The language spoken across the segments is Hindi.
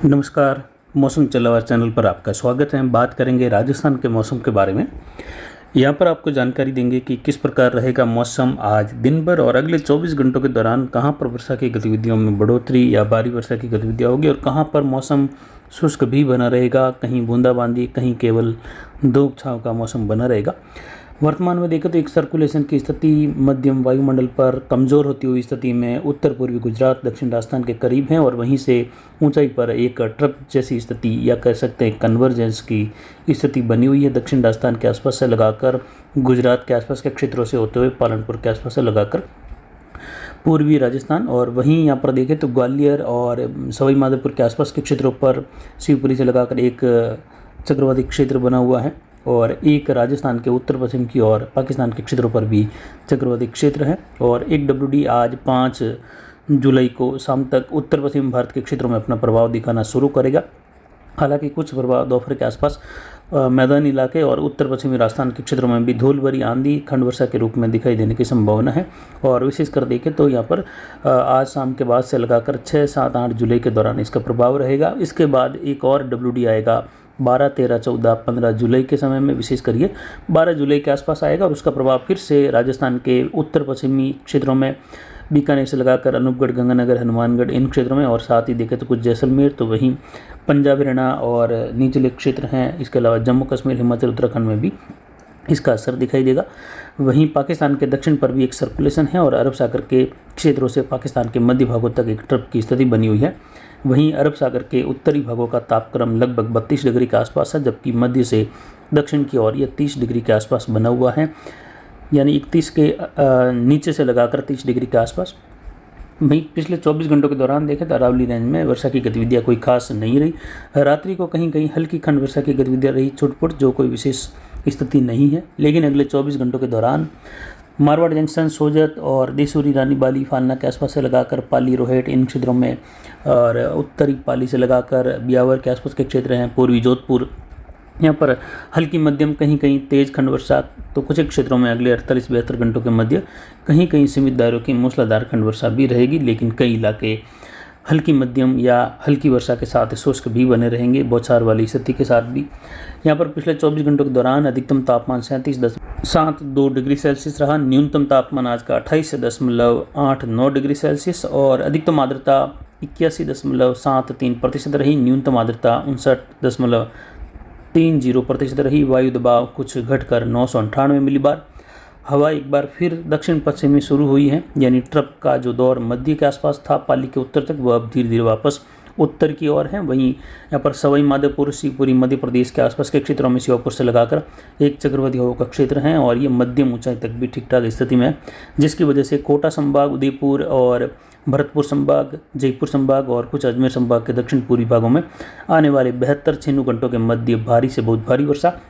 नमस्कार। मौसम चलावार चैनल पर आपका स्वागत है। हम बात करेंगे राजस्थान के मौसम के बारे में। यहाँ पर आपको जानकारी देंगे कि किस प्रकार रहेगा मौसम आज दिन भर और अगले 24 घंटों के दौरान कहाँ पर वर्षा की गतिविधियों में बढ़ोतरी या भारी वर्षा की गतिविधियाँ होगी और कहाँ पर मौसम शुष्क भी बना रहेगा, कहीं बूंदाबांदी, कहीं केवल धूप छाँव का मौसम बना रहेगा। वर्तमान में देखें तो एक सर्कुलेशन की स्थिति मध्यम वायुमंडल पर कमज़ोर होती हुई स्थिति में उत्तर पूर्वी गुजरात, दक्षिण राजस्थान के करीब है और वहीं से ऊंचाई पर एक ट्रप जैसी स्थिति या कह सकते हैं कन्वर्जेंस की स्थिति बनी हुई है। दक्षिण राजस्थान के आसपास से लगाकर गुजरात के आसपास के क्षेत्रों से होते हुए पालनपुर के आसपास से लगाकर पूर्वी राजस्थान और वहीं यहाँ पर देखें तो ग्वालियर और सवाई माधोपुर के आसपास के क्षेत्रों पर शिवपुरी से लगाकर एक चक्रवाती क्षेत्र बना हुआ है और एक राजस्थान के उत्तर पश्चिम की ओर पाकिस्तान के क्षेत्रों पर भी चक्रवाती क्षेत्र है और एक WD आज 5 जुलाई को शाम तक उत्तर पश्चिम भारत के क्षेत्रों में अपना प्रभाव दिखाना शुरू करेगा। हालांकि कुछ प्रभाव दोपहर के आसपास मैदानी इलाके और उत्तर पश्चिमी राजस्थान के क्षेत्रों में भी धूल भरी आंधी खंड वर्षा के रूप में दिखाई देने की संभावना है। और विशेषकर देखें तो यहाँ पर आज शाम के बाद से लगाकर 6, 7, 8 जुलाई के दौरान इसका प्रभाव रहेगा। इसके बाद एक और WD आएगा 12, 13, 14, 15 जुलाई के समय में, विशेष करिए 12 जुलाई के आसपास आएगा और उसका प्रभाव फिर से राजस्थान के उत्तर पश्चिमी क्षेत्रों में बीकानेर से लगाकर अनूपगढ़, गंगानगर, हनुमानगढ़ इन क्षेत्रों में और साथ ही देखें तो कुछ जैसलमेर, तो वहीं पंजाब, हरियाणा और निचले क्षेत्र हैं। इसके अलावा जम्मू कश्मीर, हिमाचल, उत्तराखंड में भी इसका असर दिखाई देगा। वहीं पाकिस्तान के दक्षिण पर भी एक सर्कुलेशन है और अरब सागर के क्षेत्रों से पाकिस्तान के मध्य भागों तक एक ट्रप की स्थिति बनी हुई है। वहीं अरब सागर के उत्तरी भागों का तापक्रम लगभग 32 डिग्री के आसपास है, जबकि मध्य से दक्षिण की ओर यह 30 डिग्री के आसपास बना हुआ है, यानी 31 के नीचे से लगाकर 30 डिग्री के आसपास। वहीं पिछले 24 घंटों के दौरान देखें तो अरावली रेंज में वर्षा की गतिविधियाँ कोई खास नहीं रही। रात्रि को कहीं कहीं हल्की खंड वर्षा की गतिविधियाँ रही छुटपुट, जो कोई विशेष स्थिति नहीं है। लेकिन अगले 24 घंटों के दौरान मारवाड़ जंक्शन, सोजत और देसूरी, रानी बाली, फालना के आसपास से लगाकर पाली, रोहट इन क्षेत्रों में और उत्तरी पाली से लगाकर ब्यावर के आसपास के क्षेत्र हैं, पूर्वी जोधपुर, यहाँ पर हल्की मध्यम कहीं कहीं तेज खंड वर्षा, तो कुछ क्षेत्रों में अगले 48-72 घंटों के मध्य कहीं कहीं सीमित दायरों की मूसलाधार खंड वर्षा भी रहेगी। लेकिन कई इलाके हल्की मध्यम या हल्की वर्षा के साथ शुष्क भी बने रहेंगे, बौछार वाली स्थिति के साथ भी। यहाँ पर पिछले 24 घंटों के दौरान अधिकतम तापमान 37.72 डिग्री सेल्सियस रहा। न्यूनतम तापमान आज का 28.89 डिग्री सेल्सियस और अधिकतम आर्द्रता 81.73% रही। न्यूनतम आर्द्रता 59.30% रही। वायु दबाव कुछ घटकर 998 मिलीबार। हवा एक बार फिर दक्षिण पश्चिम में शुरू हुई है, यानी ट्रप का जो दौर मध्य के आसपास था पाली के उत्तर तक, वह अब धीरे धीरे वापस उत्तर की ओर है। वहीं यहाँ पर सवाई माधोपुर, शिवपुरी, मध्य प्रदेश के आसपास के क्षेत्रों में श्योपुर से लगाकर एक चक्रवाती हवा का क्षेत्र है और ये मध्यम ऊंचाई तक भी ठीक ठाक स्थिति में है, जिसकी वजह से कोटा संभाग, उदयपुर और भरतपुर संभाग, जयपुर संभाग और कुछ अजमेर संभाग के दक्षिण पूर्वी भागों में आने वाले 72-96 घंटों के मध्य भारी से बहुत भारी वर्षा,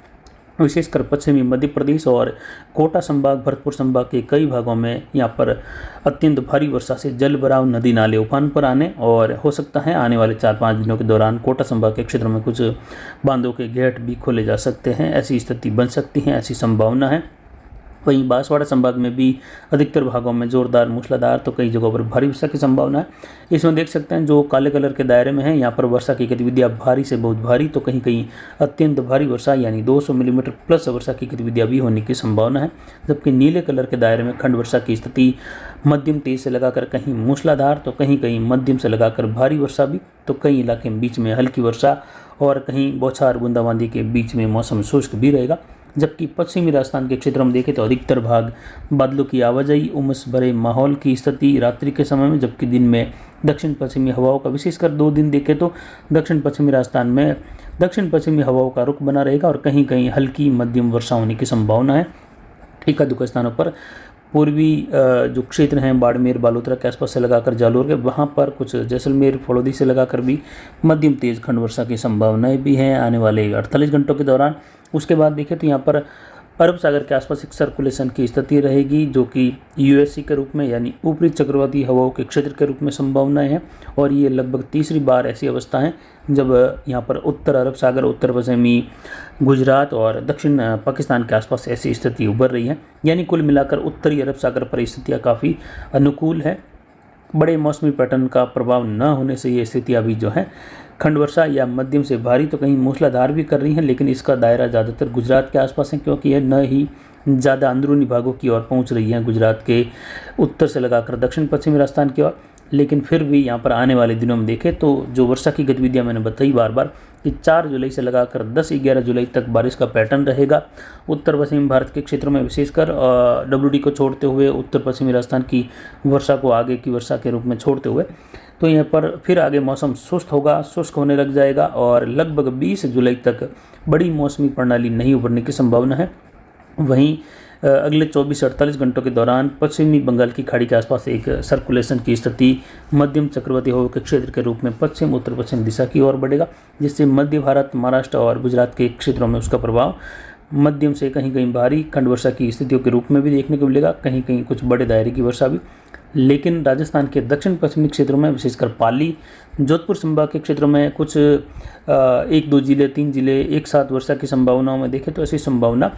विशेषकर पश्चिमी मध्य प्रदेश और कोटा संभाग, भरतपुर संभाग के कई भागों में यहाँ पर अत्यंत भारी वर्षा से जल भराव, नदी नाले उफान पर आने और हो सकता है आने वाले 4-5 दिनों के दौरान कोटा संभाग के क्षेत्रों में कुछ बांधों के गेट भी खोले जा सकते हैं। ऐसी स्थिति बन सकती है, ऐसी संभावना है। वहीं बांसवाड़ा संभाग में भी अधिकतर भागों में जोरदार मूसलाधार तो कई जगहों पर भारी वर्षा की संभावना है। इसमें देख सकते हैं जो काले कलर के दायरे में है, यहाँ पर वर्षा की गतिविधियाँ भारी से बहुत भारी तो कहीं कहीं अत्यंत भारी वर्षा यानी 200 मिलीमीटर प्लस वर्षा की गतिविधियाँ भी होने की संभावना है। जबकि नीले कलर के दायरे में खंड वर्षा की स्थिति मध्यम तेज से लगाकर कहीं मूसलाधार तो कहीं कहीं मध्यम से लगाकर भारी वर्षा भी, तो कई इलाके में बीच में हल्की वर्षा और कहीं बौछार बूंदाबांदी के बीच में मौसम शुष्क भी रहेगा। जबकि पश्चिमी राजस्थान के क्षेत्र में देखें तो अधिकतर भाग बादलों की आवाजाही, उमस भरे माहौल की स्थिति रात्रि के समय में, जबकि दिन में दक्षिण पश्चिमी हवाओं का, विशेषकर 2 दिन देखें तो दक्षिण पश्चिमी राजस्थान में दक्षिण पश्चिमी हवाओं का रुख बना रहेगा और कहीं कहीं हल्की मध्यम वर्षा होने की संभावना है। एका दुका स्थानों पर पूर्वी जो क्षेत्र हैं बाड़मेर, बालोतरा के आसपास से लगाकर जालोर के, वहाँ पर कुछ जैसलमेर, फड़ौदी से लगाकर भी मध्यम तेज खंड वर्षा की संभावनाएं भी हैं आने वाले 48 घंटों के दौरान। उसके बाद देखें तो यहाँ पर अरब सागर के आसपास एक सर्कुलेशन की स्थिति रहेगी, जो कि USC के रूप में यानी ऊपरी चक्रवाती हवाओं के क्षेत्र के रूप में संभावनाएं हैं और ये लगभग तीसरी बार ऐसी अवस्था है जब यहाँ पर उत्तर अरब सागर, उत्तर पश्चिमी गुजरात और दक्षिण पाकिस्तान के आसपास ऐसी स्थिति उभर रही है। यानी कुल मिलाकर उत्तरी अरब सागर पर स्थितियाँ काफ़ी अनुकूल है। बड़े मौसमी पैटर्न का प्रभाव न होने से ये स्थिति अभी जो है खंड वर्षा या मध्यम से भारी तो कहीं मूसलाधार भी कर रही हैं, लेकिन इसका दायरा ज़्यादातर गुजरात के आसपास है, क्योंकि यह न ही ज़्यादा अंदरूनी भागों की ओर पहुंच रही हैं गुजरात के उत्तर से लगाकर दक्षिण पश्चिमी राजस्थान की ओर। लेकिन फिर भी यहाँ पर आने वाले दिनों में देखें तो जो वर्षा की गतिविधियाँ मैंने बताई बार बार कि 4 जुलाई से लगाकर 10-11 जुलाई तक बारिश का पैटर्न रहेगा उत्तर पश्चिमी भारत के क्षेत्रों में, विशेषकर WD को छोड़ते हुए उत्तर पश्चिमी राजस्थान की वर्षा को आगे की वर्षा के रूप में छोड़ते हुए। तो यहाँ पर फिर आगे मौसम सुस्त होगा, शुष्क होने लग जाएगा और लगभग 20 जुलाई तक बड़ी मौसमी प्रणाली नहीं उभरने की संभावना है। वहीं अगले 24 से 48 घंटों के दौरान पश्चिमी बंगाल की खाड़ी के आसपास एक सर्कुलेशन की स्थिति मध्यम चक्रवाती हवा के क्षेत्र के रूप में पश्चिम उत्तर पश्चिम दिशा की ओर बढ़ेगा, जिससे मध्य भारत, महाराष्ट्र और गुजरात के क्षेत्रों में उसका प्रभाव मध्यम से कहीं कहीं भारी खंड वर्षा की स्थितियों के रूप में भी देखने को मिलेगा, कहीं कहीं कुछ बड़े दायरे की वर्षा भी। लेकिन राजस्थान के दक्षिण पश्चिमी क्षेत्रों में, विशेषकर पाली, जोधपुर संभाग के क्षेत्रों में कुछ 1-2 जिले, 3 जिले एक साथ वर्षा की संभावनाओं में देखें तो ऐसी संभावना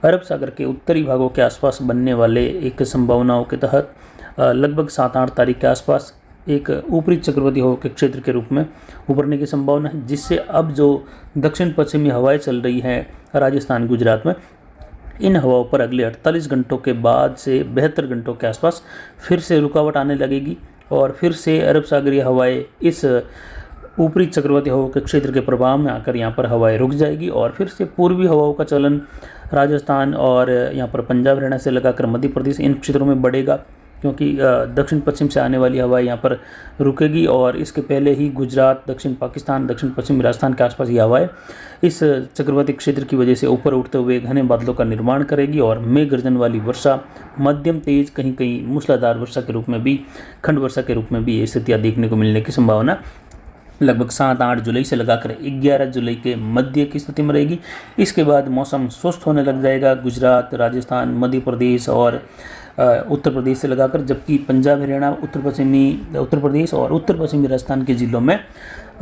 अरब सागर के उत्तरी भागों के आसपास बनने वाले एक संभावनाओं के तहत लगभग 7-8 तारीख के आसपास एक ऊपरी चक्रवाती हवा के क्षेत्र के रूप में उभरने की संभावना है, जिससे अब जो दक्षिण पश्चिमी हवाएं चल रही हैं राजस्थान गुजरात में, इन हवाओं पर अगले 48 घंटों के बाद से 72 घंटों के आसपास फिर से रुकावट आने लगेगी और फिर से अरब सागरीय हवाएं इस ऊपरी चक्रवाती हवा के क्षेत्र के प्रभाव में आकर यहाँ पर हवाएं रुक जाएगी और फिर से पूर्वी हवाओं का चलन राजस्थान और यहाँ पर पंजाब, हरियाणा से लगाकर मध्य प्रदेश इन क्षेत्रों में बढ़ेगा, क्योंकि दक्षिण पश्चिम से आने वाली हवा यहाँ पर रुकेगी और इसके पहले ही गुजरात, दक्षिण पाकिस्तान, दक्षिण पश्चिमी राजस्थान के आसपास ये हवाएं इस चक्रवाती क्षेत्र की वजह से ऊपर उठते हुए घने बादलों का निर्माण करेगी और मेघ गर्जन वाली वर्षा, मध्यम तेज, कहीं कहीं मूसलाधार वर्षा के रूप में भी, खंड वर्षा के रूप में भी ये स्थितियाँ देखने को मिलने की संभावना लगभग 7-8 जुलाई से लगाकर 11 जुलाई के मध्य की स्थिति में रहेगी। इसके बाद मौसम सुस्त होने लग जाएगा गुजरात, राजस्थान, मध्य प्रदेश और उत्तर प्रदेश से लगाकर, जबकि पंजाब, हरियाणा, उत्तर प्रदेश और उत्तर पश्चिमी राजस्थान के जिलों में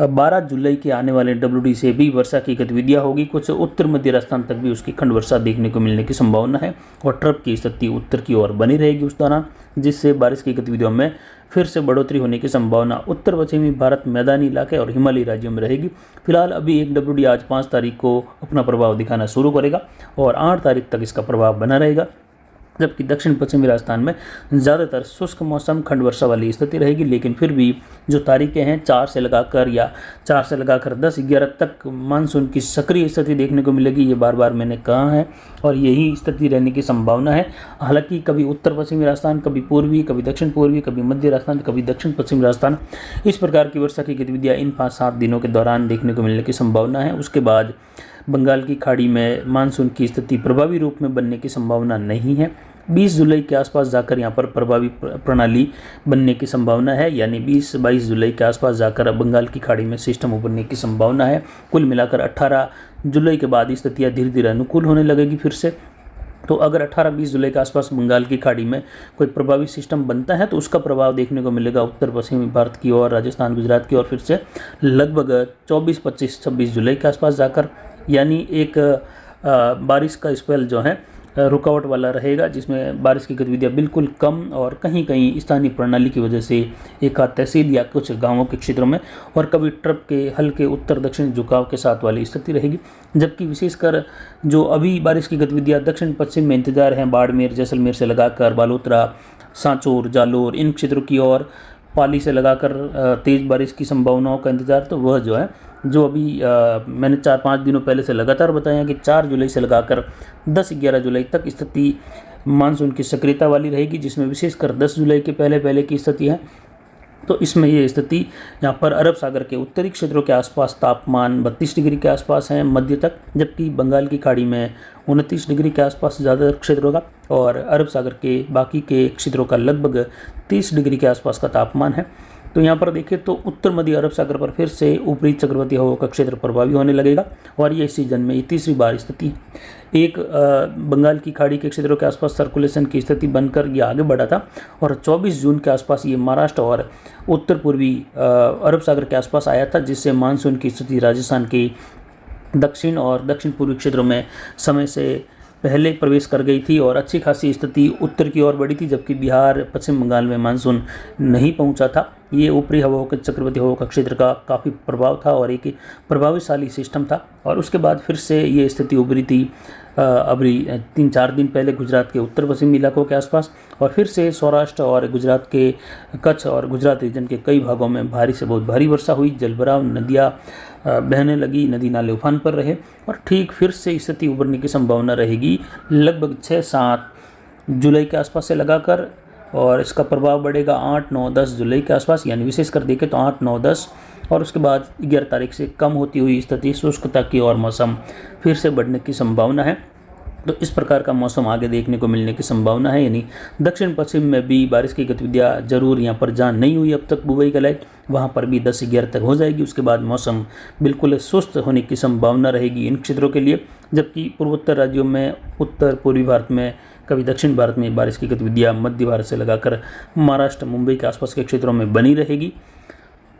12 जुलाई के आने वाले WD से भी वर्षा की गतिविधियाँ होगी। कुछ उत्तर मध्य राजस्थान तक भी उसकी खंड वर्षा देखने को मिलने की संभावना है और ट्रफ की स्थिति उत्तर की ओर बनी रहेगी उस दौरान, जिससे बारिश की गतिविधियों में फिर से बढ़ोतरी होने की संभावना उत्तर पश्चिमी भारत, मैदानी इलाके और हिमालयी राज्यों में रहेगी। फिलहाल अभी एक WD आज 5 तारीख को अपना प्रभाव दिखाना शुरू करेगा और 8 तारीख तक इसका प्रभाव बना रहेगा, जबकि दक्षिण पश्चिमी राजस्थान में ज़्यादातर शुष्क मौसम, खंड वर्षा वाली स्थिति रहेगी। लेकिन फिर भी जो तारीखें हैं 4 से लगाकर 10-11 तक मानसून की सक्रिय स्थिति देखने को मिलेगी, ये बार बार मैंने कहा है और यही स्थिति रहने की संभावना है। हालांकि कभी उत्तर पश्चिमी राजस्थान, कभी पूर्वी, कभी दक्षिण पूर्वी, कभी मध्य राजस्थान, कभी दक्षिण पश्चिमी राजस्थान, इस प्रकार की वर्षा की गतिविधियाँ इन 5-7 दिनों के दौरान देखने को मिलने की संभावना है। उसके बाद बंगाल की खाड़ी में मानसून की स्थिति प्रभावी रूप में बनने की संभावना नहीं है। 20 जुलाई के आसपास जाकर यहाँ पर प्रभावी प्रणाली बनने की संभावना है, यानी 20-22 जुलाई के आसपास जाकर बंगाल की खाड़ी में सिस्टम उभरने की संभावना है। कुल मिलाकर 18 जुलाई के बाद स्थितियाँ धीरे धीरे अनुकूल होने लगेगी फिर से। तो अगर 18-20 जुलाई के आसपास बंगाल की खाड़ी में कोई प्रभावी सिस्टम बनता है तो उसका प्रभाव देखने को मिलेगा उत्तर पश्चिमी भारत की ओर, राजस्थान, गुजरात की ओर फिर से लगभग 24-25-26 जुलाई के आसपास जाकर, यानी एक बारिश का स्पेल जो है रुकावट वाला रहेगा, जिसमें बारिश की गतिविधियाँ बिल्कुल कम और कहीं कहीं स्थानीय प्रणाली की वजह से एक आध तहसील या कुछ गांवों के क्षेत्रों में और कभी ट्रफ के हल्के उत्तर दक्षिण झुकाव के साथ वाली स्थिति रहेगी। जबकि विशेषकर जो अभी बारिश की गतिविधियाँ दक्षिण पश्चिम में इंतजार हैं, बाड़मेर, जैसलमेर से लगाकर बालोतरा, सांचौर, जालोर, इन क्षेत्रों की ओर, पाली से लगाकर तेज़ बारिश की संभावनाओं का इंतजार, तो वह जो है जो अभी मैंने 4-5 दिनों पहले से लगातार बताया कि 4 जुलाई से लगाकर 10-11 जुलाई तक स्थिति मानसून की सक्रियता वाली रहेगी, जिसमें विशेषकर 10 जुलाई के पहले की स्थिति है। तो इसमें ये स्थिति यहाँ पर अरब सागर के उत्तरी क्षेत्रों के आसपास तापमान 32 डिग्री के आसपास है मध्य तक, जबकि बंगाल की खाड़ी में 29 डिग्री के आसपास ज़्यादातर क्षेत्रों का और अरब सागर के बाकी के क्षेत्रों का लगभग 30 डिग्री के आसपास का तापमान है। तो यहाँ पर देखिए तो उत्तर मध्य अरब सागर पर फिर से ऊपरी चक्रवाती हवा का क्षेत्र प्रभावी होने लगेगा और ये इस सीजन में ये तीसरी बार स्थिति है। एक बंगाल की खाड़ी के क्षेत्रों के आसपास सर्कुलेशन की स्थिति बनकर ये आगे बढ़ा था और 24 जून के आसपास ये महाराष्ट्र और उत्तर पूर्वी अरब सागर के आसपास आया था, जिससे मानसून की स्थिति राजस्थान के दक्षिण और दक्षिण पूर्वी क्षेत्रों में समय से पहले प्रवेश कर गई थी और अच्छी खासी स्थिति उत्तर की ओर बढ़ी थी, जबकि बिहार, पश्चिम बंगाल में मानसून नहीं पहुंचा था ये ऊपरी हवाओं के चक्रवाती हवाओं का क्षेत्र का काफ़ी प्रभाव था और एक प्रभावशाली सिस्टम था। और उसके बाद फिर से ये स्थिति उभरी थी अभी 3-4 दिन पहले गुजरात के उत्तर पश्चिमी इलाकों के आसपास, और फिर से सौराष्ट्र और गुजरात के कच्छ और गुजरात रीजन के कई भागों में भारी से बहुत भारी वर्षा हुई, जलभराव, नदियाँ बहने लगी, नदी नाले उफान पर रहे। और ठीक फिर से स्थिति उभरने की संभावना रहेगी लगभग 6-7 जुलाई के आसपास से लगाकर, और इसका प्रभाव बढ़ेगा 8-9-10 जुलाई के आसपास, यानी विशेषकर देखें तो 8-9-10, और उसके बाद 11 तारीख से कम होती हुई स्थिति शुष्कता की और मौसम फिर से बढ़ने की संभावना है। तो इस प्रकार का मौसम आगे देखने को मिलने की संभावना है, यानी दक्षिण पश्चिम में भी बारिश की गतिविधियाँ जरूर यहाँ पर जहाँ नहीं हुई अब तक बुबई के लायक, वहाँ पर भी 10 से 11 तक हो जाएगी। उसके बाद मौसम बिल्कुल सुस्त होने की संभावना रहेगी इन क्षेत्रों के लिए, जबकि पूर्वोत्तर राज्यों में, उत्तर पूर्वी भारत में, कभी दक्षिण भारत में बारिश की गतिविधियाँ मध्य भारत से लगाकर महाराष्ट्र, मुंबई के आसपास के क्षेत्रों में बनी रहेगी।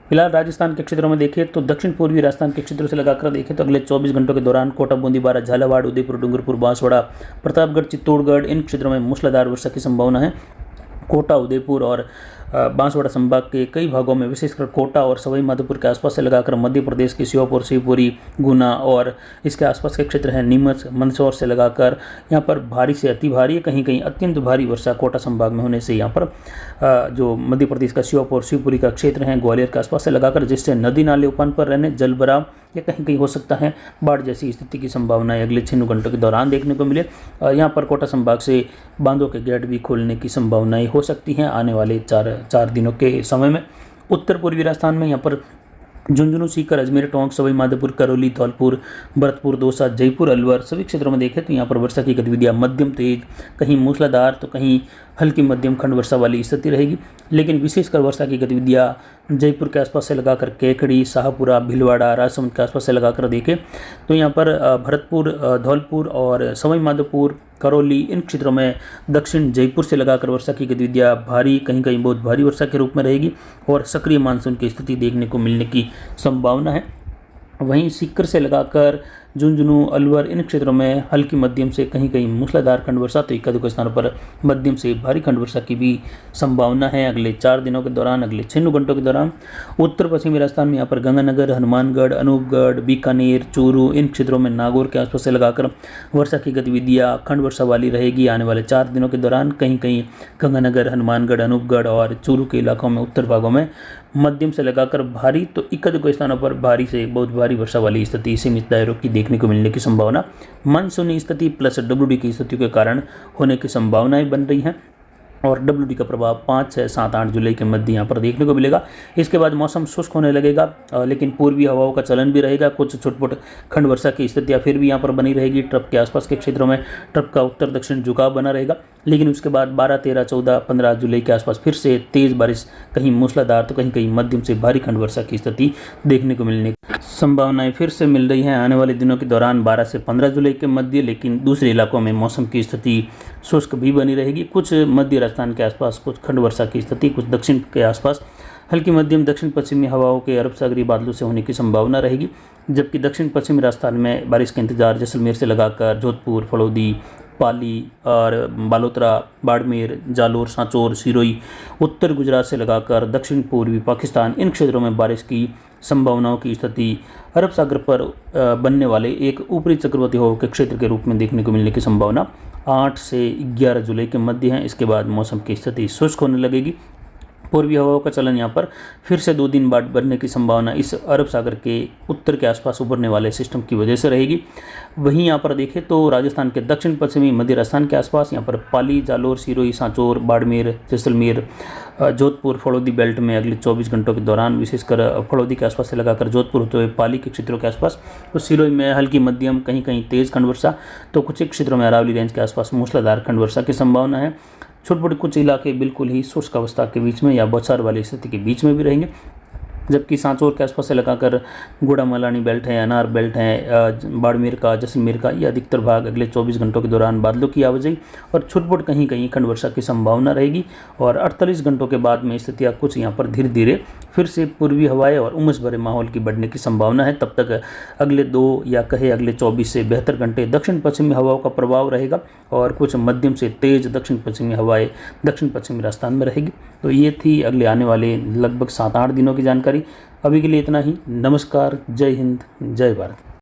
फिलहाल राजस्थान के क्षेत्रों में देखें तो दक्षिण पूर्वी राजस्थान के क्षेत्रों से लगाकर देखें तो अगले 24 घंटों के दौरान कोटा, बूंदी, बारां, झालावाड़, उदयपुर, डूंगरपुर, बांसवाड़ा, प्रतापगढ़, चित्तौड़गढ़, इन क्षेत्रों में मूसलाधार वर्षा की संभावना है। कोटा, उदयपुर और बांसवाड़ा संभाग के कई भागों में, विशेषकर कोटा और सवाई माधोपुर के आसपास से लगाकर मध्य प्रदेश के श्योपुर, शिवपुरी, गुना और इसके आसपास के क्षेत्र हैं, नीमच, मंदसौर से लगाकर यहाँ पर भारी से अति भारी, कहीं कहीं अत्यंत भारी वर्षा कोटा संभाग में होने से यहाँ पर जो मध्य प्रदेश का श्योपुर, शिवपुरी का क्षेत्र है, ग्वालियर के आसपास से लगाकर, जिससे नदी नाले उफान पर रहने, जलभराव या कहीं कहीं हो सकता है बाढ़ जैसी स्थिति की संभावना अगले 6 घंटों के दौरान देखने को मिले। यहाँ पर कोटा संभाग से बांधों के गेट भी खोलने की संभावनाएं हो सकती हैं आने वाले 4 दिनों के समय में। उत्तर पूर्वी राजस्थान में यहाँ पर झुंझुनू, सीकर, अजमेर, टोंक, सवाई माधोपुर, करौली, धौलपुर, भरतपुर, दौसा, जयपुर, अलवर सभी क्षेत्रों में देखें तो यहाँ पर वर्षा की गतिविधियाँ मध्यम तेज, कहीं मूसलाधार तो कहीं हल्की मध्यम खंड वर्षा वाली स्थिति रहेगी। लेकिन विशेषकर वर्षा की गतिविधियाँ जयपुर के आसपास से लगाकर केकड़ी, शाहपुरा, भीलवाड़ा, राजसमंद के आसपास से लगाकर देखें तो यहाँ पर भरतपुर, धौलपुर और सवाई माधोपुर, करौली, इन क्षेत्रों में दक्षिण जयपुर से लगाकर वर्षा की गतिविधियाँ भारी, कहीं कहीं बहुत भारी वर्षा के रूप में रहेगी और सक्रिय मानसून की स्थिति देखने को मिलने की संभावना है। वहीं सीकर से लगाकर झुंझुनू, अलवर, इन क्षेत्रों में हल्की मध्यम से कहीं कहीं मूसलाधार खंड वर्षा तो एकाधिक स्थानों पर मध्यम से भारी खंड वर्षा की भी संभावना है अगले 4 दिनों के दौरान, अगले 6 घंटों के दौरान। उत्तर पश्चिमी राजस्थान में यहाँ पर गंगानगर, हनुमानगढ़, अनूपगढ़, बीकानेर, चूरू, इन क्षेत्रों में नागौर के आसपास से लगाकर वर्षा की गतिविधियाँ खंड वर्षा वाली रहेगी आने वाले 4 दिनों के दौरान। कहीं कहीं गंगानगर, हनुमानगढ़, अनूपगढ़ और चूरू के इलाकों में, उत्तर भागों में मध्यम से लगाकर भारी तो एकाधिक स्थानों पर भारी से बहुत भारी वर्षा वाली स्थिति सीमित दायरों की देखने को मिलने की संभावना मानसूनी स्थिति प्लस WD की स्थितियों के कारण होने की संभावनाएं बन रही हैं और WD का प्रभाव 5, 6, 7, 8 जुलाई के मध्य यहाँ पर देखने को मिलेगा। इसके बाद मौसम शुष्क होने लगेगा, लेकिन पूर्वी हवाओं का चलन भी रहेगा। कुछ छुटपुट खंड वर्षा की स्थितियाँ फिर भी यहाँ पर बनी रहेगी। ट्रप के आसपास के क्षेत्रों में ट्रप का उत्तर दक्षिण झुकाव बना रहेगा, लेकिन उसके बाद 12, 13, 14, 15 जुलाई के आसपास फिर से तेज़ बारिश, कहीं मूसलाधार तो कहीं कहीं मध्यम से भारी खंड वर्षा की स्थिति देखने को मिलने की संभावनाएं फिर से मिल रही हैं आने वाले दिनों के दौरान 12 से 15 जुलाई के मध्य। लेकिन दूसरे इलाकों में मौसम की स्थिति शुष्क भी बनी रहेगी। कुछ मध्य राजस्थान के आसपास कुछ खंड वर्षा की स्थिति, कुछ दक्षिण के आसपास हल्की मध्यम दक्षिण पश्चिमी हवाओं के अरब सागरीय बादलों से होने की संभावना रहेगी, जबकि दक्षिण पश्चिमी राजस्थान में बारिश का इंतजार जैसलमेर से लगाकर जोधपुर, फलौदी, पाली और बालोतरा, बाड़मेर, जालोर, सांचौर, सिरोही, उत्तर गुजरात से लगाकर दक्षिण पूर्वी पाकिस्तान, इन क्षेत्रों में बारिश की संभावनाओं की स्थिति अरब सागर पर बनने वाले एक ऊपरी चक्रवाती हवा के क्षेत्र के रूप में देखने को मिलने की संभावना 8 से 11 जुलाई के मध्य है। इसके बाद मौसम की स्थिति शुष्क होने लगेगी। पूर्वी हवाओं का चलन यहाँ पर फिर से 2 दिन बाद बढ़ने की संभावना इस अरब सागर के उत्तर के आसपास उभरने वाले सिस्टम की वजह से रहेगी। वहीं यहाँ पर देखें तो राजस्थान के दक्षिण पश्चिमी मध्य राजस्थान के आसपास यहाँ पर पाली, जालोर, सिरोही, सांचौर, बाड़मेर, जैसलमेर, जोधपुर, फलौदी बेल्ट में अगले 24 घंटों के दौरान विशेषकर फलौदी के आसपास से लगाकर जोधपुर होते हुए पाली के क्षेत्रों के आसपास, तो सिरोही में हल्की मध्यम कहीं कहीं तेज़ खंड वर्षा, तो कुछ एक क्षेत्रों में अरावली रेंज के आसपास मूसलाधार खंड वर्षा की संभावना है। छोटे छोटे कुछ इलाके बिल्कुल ही शुष्क अवस्था के बीच में या बौछार वाली स्थिति के बीच में भी रहेंगे। जबकि सांचौर के आसपास से लगाकर गुड़ा मलानी बेल्ट है, अनार बेल्ट है, बाड़मेर का, जैसलमेर का, ये अधिकतर भाग अगले 24 घंटों के दौरान बादलों की आवाजाही और छुटपुट कहीं कहीं खंड वर्षा की संभावना रहेगी। और 48 घंटों के बाद में स्थितियाँ कुछ यहाँ पर धीरे धीरे फिर से पूर्वी हवाएं और उमस भरे माहौल की बढ़ने की संभावना है। तब तक अगले 2 या कहे अगले 24 से 72 घंटे दक्षिण पश्चिमी हवाओं का प्रभाव रहेगा और कुछ मध्यम से तेज दक्षिण पश्चिमी हवाएं दक्षिण पश्चिमी राजस्थान में रहेगी। तो ये थी अगले आने वाले लगभग 7-8 दिनों की जानकारी। अभी के लिए इतना ही। नमस्कार, जय हिंद, जय भारत।